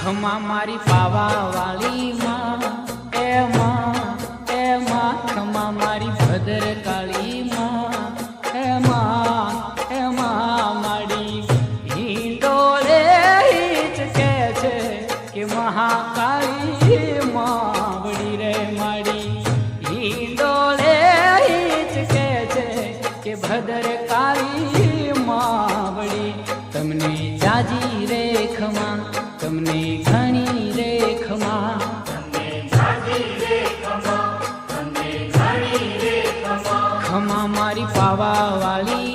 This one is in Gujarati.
ખમા મારી પાવા વાળી માં એ માં ખમા મારી ભદ્ર કાળી માં એ માં માડી હિંડોળે હિચકે છે કે મહાકાળી માવડી રે માડી હિંડોળે હિચકે છે કે ભદ્ર કાળી માવડી તમને જાજી રે ખમા તમને ઘણી રે ખમા ખમા મારી પાવા વાળી